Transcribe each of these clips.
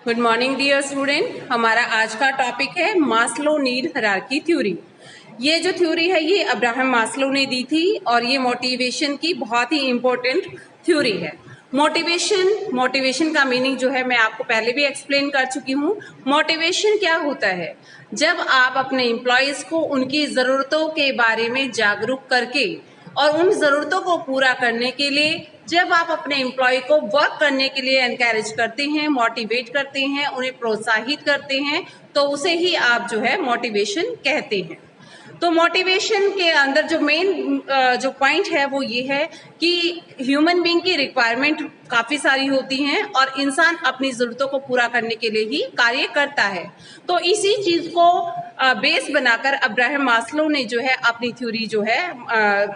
Good morning dear student. हमारा आज का टॉपिक है मास्लो नीड हायरार्की थ्योरी। ये जो थ्योरी है ये अब्राहम मास्लो ने दी थी और ये मोटिवेशन की बहुत ही इम्पोर्टेंट थ्योरी है। मोटिवेशन का मीनिंग जो है मैं आपको पहले भी एक्सप्लेन कर चुकी हूँ। मोटिवेशन क्या होता है? जब आप अपने एम्प्लॉयज़ को उनकी ज़रूरतों के बारे में जागरूक करके और उन ज़रूरतों को पूरा करने के लिए जब आप अपने एम्प्लॉय को वर्क करने के लिए एनकरेज करते हैं, मोटिवेट करते हैं, उन्हें प्रोत्साहित करते हैं, तो उसे ही आप जो है मोटिवेशन कहते हैं। तो मोटिवेशन के अंदर जो मेन जो पॉइंट है वो ये है कि ह्यूमन बीइंग की रिक्वायरमेंट काफ़ी सारी होती हैं और इंसान अपनी ज़रूरतों को पूरा करने के लिए ही कार्य करता है। तो इसी चीज़ को बेस बनाकर अब्राहम मास्लो ने जो है अपनी थ्योरी जो है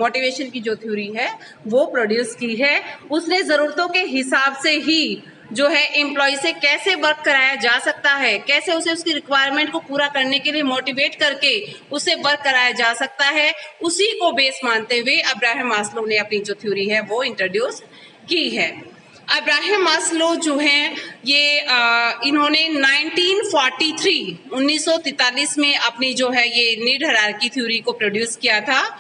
मोटिवेशन की जो थ्योरी है वो प्रोड्यूस की है। उसने ज़रूरतों के हिसाब से ही जो है एम्प्लॉय से कैसे वर्क कराया जा सकता है, कैसे उसे उसकी रिक्वायरमेंट को पूरा करने के लिए मोटिवेट करके उसे वर्क कराया जा सकता है, उसी को बेस मानते हुए अब्राहम मास्लो ने अपनी जो थ्योरी है वो इंट्रोड्यूस की है। अब्राहम मास्लो जो हैं ये इन्होंने 1943 में अपनी जो है ये नीड हायरार्की थ्योरी को प्रोड्यूस किया था।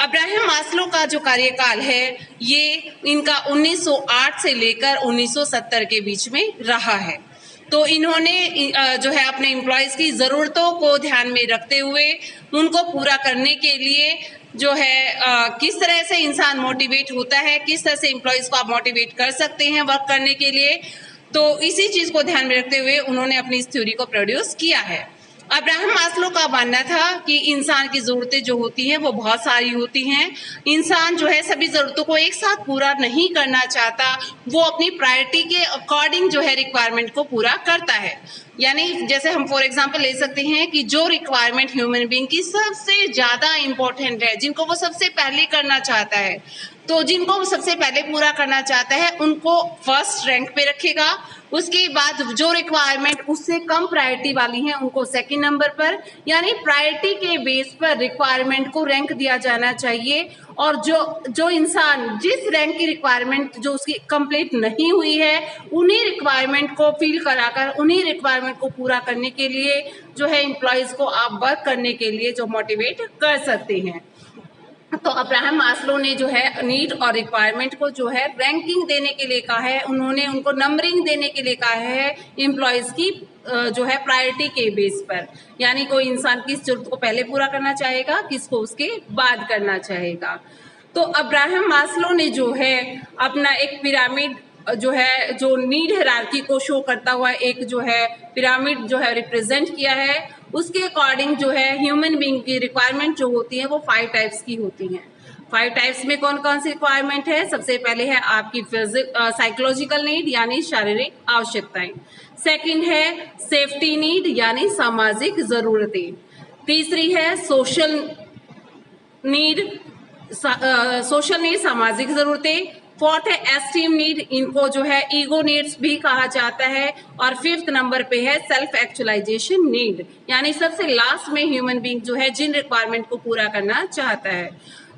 अब्राहम मास्लो का जो कार्यकाल है ये इनका 1908 से लेकर 1970 के बीच में रहा है। तो इन्होंने जो है अपने एम्प्लॉयज़ की ज़रूरतों को ध्यान में रखते हुए उनको पूरा करने के लिए जो है किस तरह से इंसान मोटिवेट होता है, किस तरह से एम्प्लॉयज़ को आप मोटिवेट कर सकते हैं वर्क करने के लिए, तो इसी चीज़ को ध्यान में रखते हुए उन्होंने अपनी इस थ्योरी को प्रोड्यूस किया है। अब्राहम मास्लो का मानना था कि इंसान की ज़रूरतें जो होती हैं वो बहुत सारी होती हैं। इंसान जो है सभी ज़रूरतों को एक साथ पूरा नहीं करना चाहता, वो अपनी प्रायोरिटी के अकॉर्डिंग जो है रिक्वायरमेंट को पूरा करता है। यानी जैसे हम फॉर एग्जांपल ले सकते हैं कि जो रिक्वायरमेंट ह्यूमन बीइंग की सबसे ज़्यादा इम्पोर्टेंट है, जिनको वो सबसे पहले करना चाहता है, तो जिनको वो सबसे पहले पूरा करना चाहता है उनको फर्स्ट रैंक पे रखेगा। उसके बाद जो रिक्वायरमेंट उससे कम प्रायोरिटी वाली हैं उनको सेकंड नंबर पर, यानी प्रायोरिटी के बेस पर रिक्वायरमेंट को रैंक दिया जाना चाहिए। और जो इंसान जिस रैंक की रिक्वायरमेंट जो उसकी कंप्लीट नहीं हुई है उन्हीं रिक्वायरमेंट को फील कराकर उन्हीं रिक्वायरमेंट को पूरा करने के लिए जो है एम्प्लॉयज़ को आप वर्क करने के लिए जो मोटिवेट कर सकते हैं। तो अब्राहम मास्लो ने जो है नीड और रिक्वायरमेंट को जो है रैंकिंग देने के लिए कहा है, उन्होंने उनको नंबरिंग देने के लिए कहा है एम्प्लॉयज़ की जो है प्रायोरिटी के बेस पर, यानी कोई इंसान किस जरूरत को पहले पूरा करना चाहेगा, किसको उसके बाद करना चाहेगा। तो अब्राहम मास्लो ने जो है अपना एक पिरामिड जो है जो नीड हायरार्की को शो करता हुआ एक जो है पिरामिड जो है रिप्रेजेंट किया है। उसके अकॉर्डिंग जो है ह्यूमन बीइंग की रिक्वायरमेंट जो होती है वो 5 टाइप्स की होती हैं। 5 टाइप्स में कौन कौन सी रिक्वायरमेंट है? सबसे पहले है आपकी साइकोलॉजिकल नीड यानी शारीरिक आवश्यकताएं। सेकंड है सेफ्टी नीड यानी सामाजिक ज़रूरतें। तीसरी है सोशल नीड सामाजिक ज़रूरतें। फोर्थ है एस्टीम नीड, इनको जो है ईगो नीड्स भी कहा जाता है। और फिफ्थ नंबर पे है सेल्फ एक्चुअलाइजेशन नीड, यानी सबसे लास्ट में ह्यूमन बीइंग जो है जिन रिक्वायरमेंट को पूरा करना चाहता है।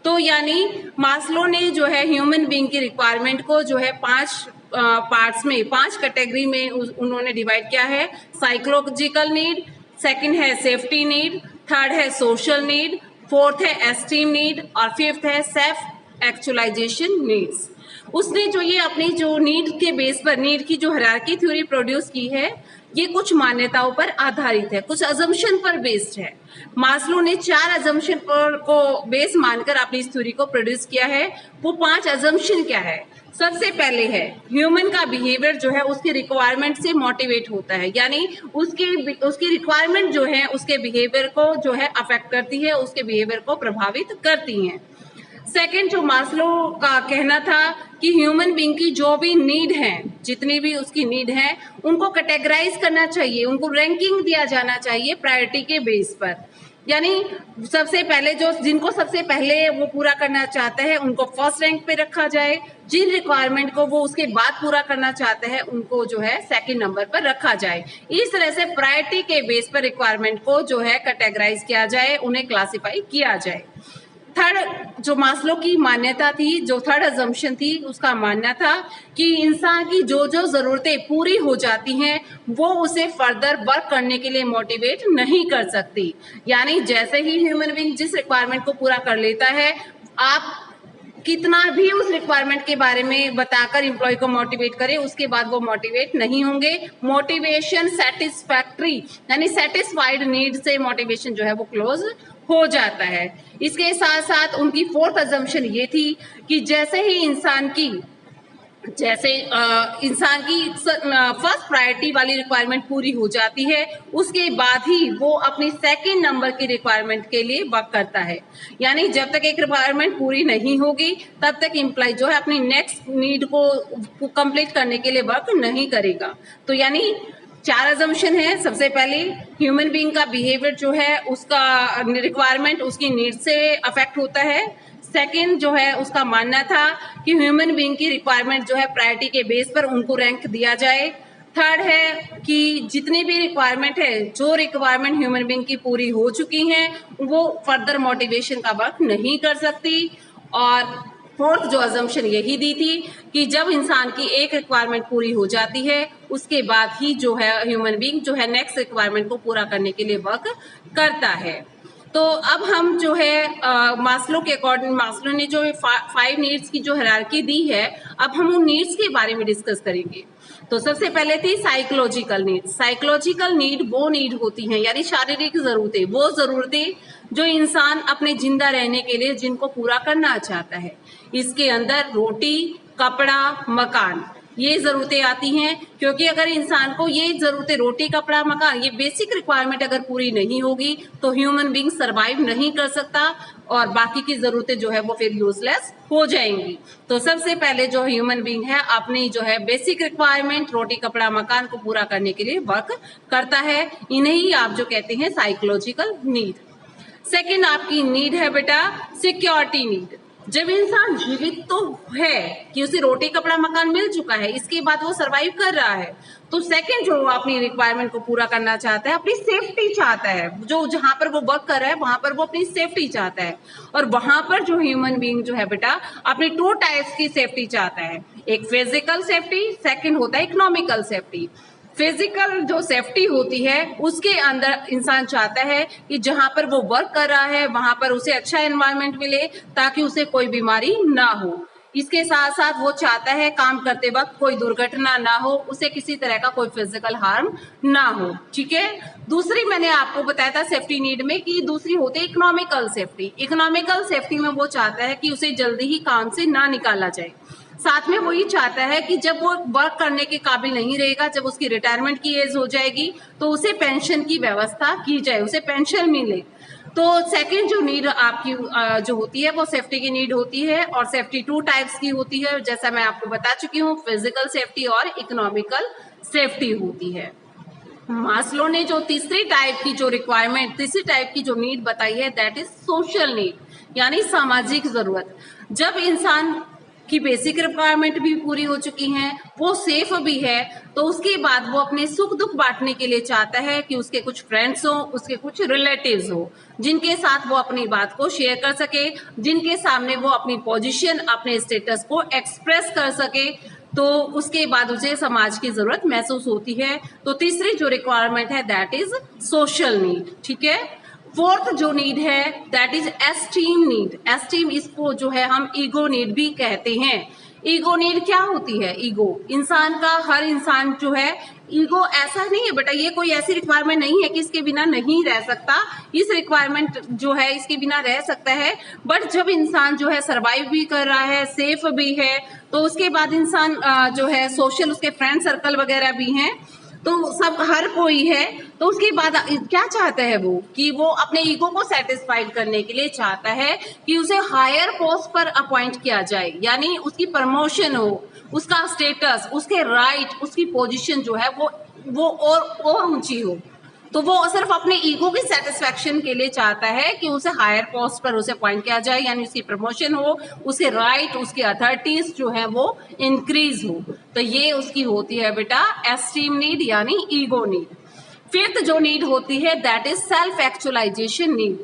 तो यानी मास्लो ने जो है ह्यूमन बीइंग की रिक्वायरमेंट को जो है 5 पार्ट्स में 5 कैटेगरी में उन्होंने डिवाइड किया है। साइकोलॉजिकल नीड, सेकंड है सेफ्टी नीड, थर्ड है सोशल नीड, फोर्थ है एस्टीम नीड और फिफ्थ है सेल्फ एक्चुअलाइजेशन नीड्स। उसने जो ये अपनी जो नीड के बेस पर नीड की जो हायरार्की थ्योरी प्रोड्यूस की है ये कुछ मान्यताओं पर आधारित है, कुछ अजम्पशन पर बेस्ड है। मास्लो ने 4 अजम्पशन पर को बेस मानकर अपनी इस थ्योरी को प्रोड्यूस किया है। वो 5 अजम्पशन क्या है? सबसे पहले है ह्यूमन का बिहेवियर जो है उसकी रिक्वायरमेंट से मोटिवेट होता है, यानी उसकी रिक्वायरमेंट जो है उसके बिहेवियर को जो है अफेक्ट करती है, उसके बिहेवियर को प्रभावित करती हैं। सेकंड जो मास्लो का कहना था कि ह्यूमन बीइंग की जो भी नीड है, जितनी भी उसकी नीड है, उनको कैटेगराइज करना चाहिए, उनको रैंकिंग दिया जाना चाहिए प्रायोरिटी के बेस पर। यानी सबसे पहले जिनको सबसे पहले वो पूरा करना चाहते हैं उनको फर्स्ट रैंक पे रखा जाए, जिन रिक्वायरमेंट को वो उसके बाद पूरा करना चाहते हैं उनको जो है सेकंड नंबर पर रखा जाए। इस तरह से प्रायोरिटी के बेस पर रिक्वायरमेंट को जो है कैटेगराइज किया जाए, उन्हें क्लासिफाई किया जाए। थर्ड जो मास्लो की मान्यता थी, जो थर्ड अजम्पशन थी, उसका मानना था कि इंसान की जो जो ज़रूरतें पूरी हो जाती हैं वो उसे फर्दर वर्क करने के लिए मोटिवेट नहीं कर सकती। यानी जैसे ही ह्यूमन बीइंग जिस रिक्वायरमेंट को पूरा कर लेता है, आप कितना भी उस रिक्वायरमेंट के बारे में बताकर एम्प्लॉय को मोटिवेट करें, उसके बाद वो मोटिवेट नहीं होंगे। मोटिवेशन सेटिस्फैक्ट्री यानी सेटिस्फाइड नीड से मोटिवेशन जो है वो क्लोज हो जाता है। इसके साथ साथ उनकी फोर्थ अजम्पशन ये थी कि जैसे ही इंसान की फर्स्ट प्रायोरिटी वाली रिक्वायरमेंट पूरी हो जाती है, उसके बाद ही वो अपनी सेकंड नंबर की रिक्वायरमेंट के लिए वर्क करता है। यानी जब तक एक रिक्वायरमेंट पूरी नहीं होगी तब तक एम्प्लॉय जो है अपनी नेक्स्ट नीड को कंप्लीट करने के लिए वर्क नहीं करेगा। तो यानी 4 अजम्पशन है। सबसे पहले ह्यूमन बीइंग का बिहेवियर जो है उसका रिक्वायरमेंट उसकी नीड से अफेक्ट होता है। सेकंड जो है उसका मानना था कि ह्यूमन बीइंग की रिक्वायरमेंट जो है प्रायोरिटी के बेस पर उनको रैंक दिया जाए। थर्ड है कि जितनी भी रिक्वायरमेंट है, जो रिक्वायरमेंट ह्यूमन बीइंग की पूरी हो चुकी हैं वो फर्दर मोटिवेशन का वर्क नहीं कर सकती। और फोर्थ जो अजम्पशन यही दी थी कि जब इंसान की एक रिक्वायरमेंट पूरी हो जाती है उसके बाद ही जो है ह्यूमन बीइंग जो है नेक्स्ट रिक्वायरमेंट को पूरा करने के लिए वर्क करता है। तो अब हम जो है मास्लो के अकॉर्डिंग, मास्लो ने जो 5 नीड्स की जो हायरार्की दी है, अब हम उन नीड्स के बारे में डिस्कस करेंगे। तो सबसे पहले थी साइकोलॉजिकल नीड। साइकोलॉजिकल नीड वो नीड होती हैं यानी शारीरिक जरूरतें, वो जरूरतें जो इंसान अपने जिंदा रहने के लिए जिनको पूरा करना चाहता है। इसके अंदर रोटी, कपड़ा, मकान, ये जरूरतें आती हैं। क्योंकि अगर इंसान को ये जरूरतें रोटी, कपड़ा, मकान, ये बेसिक रिक्वायरमेंट अगर पूरी नहीं होगी तो ह्यूमन बीइंग सरवाइव नहीं कर सकता और बाकी की जरूरतें जो है वो फिर यूजलेस हो जाएंगी। तो सबसे पहले जो ह्यूमन बीइंग है अपनी जो है बेसिक रिक्वायरमेंट रोटी, कपड़ा, मकान को पूरा करने के लिए वर्क करता है। इन्हें ही आप जो कहते हैं साइकोलॉजिकल नीड। सेकेंड आपकी नीड है बेटा सिक्योरिटी नीड। जब इंसान जीवित तो है कि उसे रोटी, कपड़ा, मकान मिल चुका है, इसके बाद वो सरवाइव कर रहा है, तो सेकंड जो अपनी रिक्वायरमेंट को पूरा करना चाहता है, अपनी सेफ्टी चाहता है। जो जहां पर वो वर्क कर रहा है वहां पर वो अपनी सेफ्टी चाहता है। और वहां पर जो ह्यूमन बीइंग जो है बेटा अपनी 2 टाइप्स की सेफ्टी चाहता है। एक फिजिकल सेफ्टी, सेकंड होता है इकोनॉमिकल सेफ्टी। फिजिकल जो सेफ्टी होती है उसके अंदर इंसान चाहता है कि जहां पर वो वर्क कर रहा है वहां पर उसे अच्छा एनवायरनमेंट मिले ताकि उसे कोई बीमारी ना हो। इसके साथ साथ वो चाहता है काम करते वक्त कोई दुर्घटना ना हो, उसे किसी तरह का कोई फिजिकल हार्म ना हो। ठीक है। दूसरी मैंने आपको बताया था सेफ्टी नीड में कि दूसरी होती है इकोनॉमिकल सेफ्टी। इकोनॉमिकल सेफ्टी में वो चाहता है कि उसे जल्दी ही काम से ना निकाला जाए। साथ में वो ये चाहता है कि जब वो वर्क करने के काबिल नहीं रहेगा, जब उसकी रिटायरमेंट की एज हो जाएगी तो उसे पेंशन की व्यवस्था की जाए, उसे पेंशन मिले। तो सेकंड जो नीड आपकी जो होती है वो सेफ्टी की नीड होती है और सेफ्टी 2 टाइप्स की होती है, जैसा मैं आपको बता चुकी हूँ, फिजिकल सेफ्टी और इकोनॉमिकल सेफ्टी होती है। मास्लो ने जो तीसरी टाइप की जो नीड बताई है दैट इज सोशल नीड यानी सामाजिक जरूरत। जब इंसान की बेसिक रिक्वायरमेंट भी पूरी हो चुकी हैं, वो सेफ भी है, तो उसके बाद वो अपने सुख दुख बांटने के लिए चाहता है कि उसके कुछ फ्रेंड्स हो, उसके कुछ रिलेटिव्स हो, जिनके साथ वो अपनी बात को शेयर कर सके, जिनके सामने वो अपनी पोजीशन, अपने स्टेटस को एक्सप्रेस कर सके। तो उसके बाद उसे समाज की जरूरत महसूस होती है। तो तीसरी जो रिक्वायरमेंट है दैट इज सोशल नीड। ठीक है। फोर्थ जो नीड है that is esteem need. Esteem इसको जो है हम ईगो नीड भी कहते हैं। ईगो नीड क्या होती है? ईगो इंसान का, हर इंसान जो है, ईगो ऐसा नहीं है बेटा, ये कोई ऐसी रिक्वायरमेंट नहीं है कि इसके बिना नहीं रह सकता। इस रिक्वायरमेंट जो है इसके बिना रह सकता है, बट जब इंसान जो है सरवाइव भी कर रहा है, सेफ भी है, तो उसके बाद इंसान जो है सोशल, उसके फ्रेंड सर्कल वगैरह भी हैं, तो सब हर कोई है, तो उसके बाद क्या चाहता है वो कि वो अपने ईगो को सेटिस्फाइड करने के लिए चाहता है कि उसे हायर पोस्ट पर अपॉइंट किया जाए, यानी उसकी प्रमोशन हो, उसका स्टेटस, उसके राइट, उसकी पोजीशन जो है वो और ऊंची हो। तो वो सिर्फ अपने ईगो की सेटिस्फेक्शन के लिए चाहता है कि उसे हायर पोस्ट पर उसे अपॉइंट किया जाए, यानी उसकी प्रमोशन हो, उसके राइट, उसकी अथॉरिटीज जो है वो इंक्रीज हो। तो ये उसकी होती है बेटा एस्टीम नीड यानी ईगो नीड। फिफ्थ जो नीड होती है that is self actualisation need.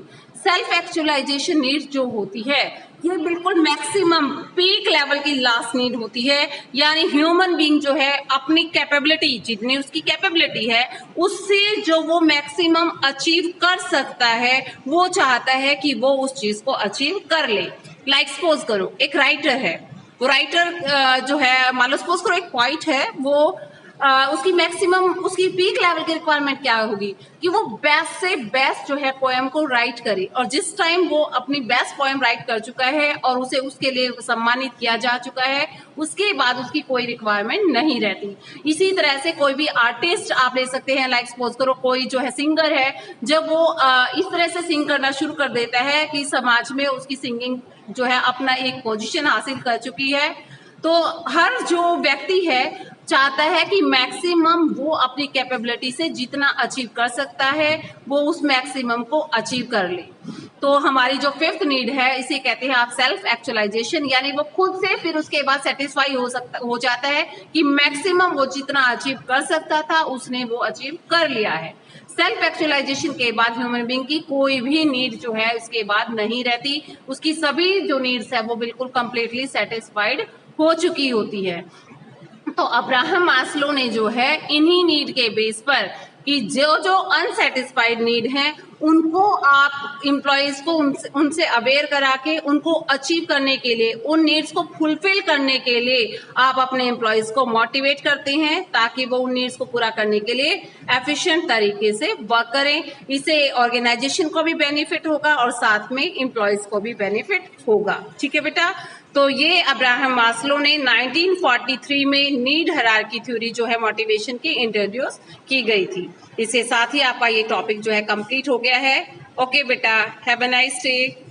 Self actualisation need जो होती है ये बिल्कुल मैक्सिमम पीक लेवल की लास्ट नीड होती है, यानी ह्यूमन बीइंग जो है अपनी कैपेबिलिटी, जितनी उसकी कैपेबिलिटी है उससे जो वो मैक्सिमम अचीव कर सकता है वो चाहता है कि वो उस चीज को अचीव कर ले। लाइक सपोज करो एक राइटर है, वो राइटर जो है, मान लो सपोज करो एक पोइट है, वो उसकी मैक्सिमम उसकी पीक लेवल की रिक्वायरमेंट क्या होगी कि वो बेस्ट से बेस्ट जो है पोएम को राइट करे, और जिस टाइम वो अपनी बेस्ट पोएम राइट कर चुका है और उसे उसके लिए सम्मानित किया जा चुका है, उसके बाद उसकी कोई रिक्वायरमेंट नहीं रहती। इसी तरह से कोई भी आर्टिस्ट आप ले सकते हैं, लाइक सपोज करो कोई जो है सिंगर है, जब वो इस तरह से सिंग करना शुरू कर देता है कि समाज में उसकी सिंगिंग जो है अपना एक पोजीशन हासिल कर चुकी है, तो हर जो व्यक्ति है चाहता है कि मैक्सिमम वो अपनी कैपेबिलिटी से जितना अचीव कर सकता है वो उस मैक्सिमम को अचीव कर ले। तो हमारी जो फिफ्थ नीड है इसे कहते हैं आप सेल्फ एक्चुअलाइजेशन, यानी वो खुद से फिर उसके बाद सेटिस्फाई हो जाता है कि मैक्सिमम वो जितना अचीव कर सकता था उसने वो अचीव कर लिया है। सेल्फ एक्चुअलाइजेशन के बाद ह्यूमन बीइंग की कोई भी नीड जो है उसके बाद नहीं रहती, उसकी सभी जो नीड्स है वो बिल्कुल कंप्लीटली सेटिस्फाइड हो चुकी होती है। तो अब्राहम मास्लो ने जो है इन्हीं नीड के बेस पर कि जो जो अनसेटिस्फाइड नीड हैं उनको आप एम्प्लॉयज को उनसे अवेयर करा के उनको अचीव करने के लिए, उन नीड्स को फुलफिल करने के लिए आप अपने एम्प्लॉयज को मोटिवेट करते हैं ताकि वो उन नीड्स को पूरा करने के लिए एफिशिएंट तरीके से वर्क करें। इससे ऑर्गेनाइजेशन को भी बेनिफिट होगा और साथ में एम्प्लॉयज को भी बेनिफिट होगा। ठीक है बेटा, तो ये अब्राहम मास्लो ने 1943 में नीड हायरार्की थ्योरी जो है मोटिवेशन की इंट्रोड्यूस की गई थी। इसके साथ ही आपका ये टॉपिक जो है कंप्लीट हो गया है। ओके बेटा, हैव अ नाइस डे।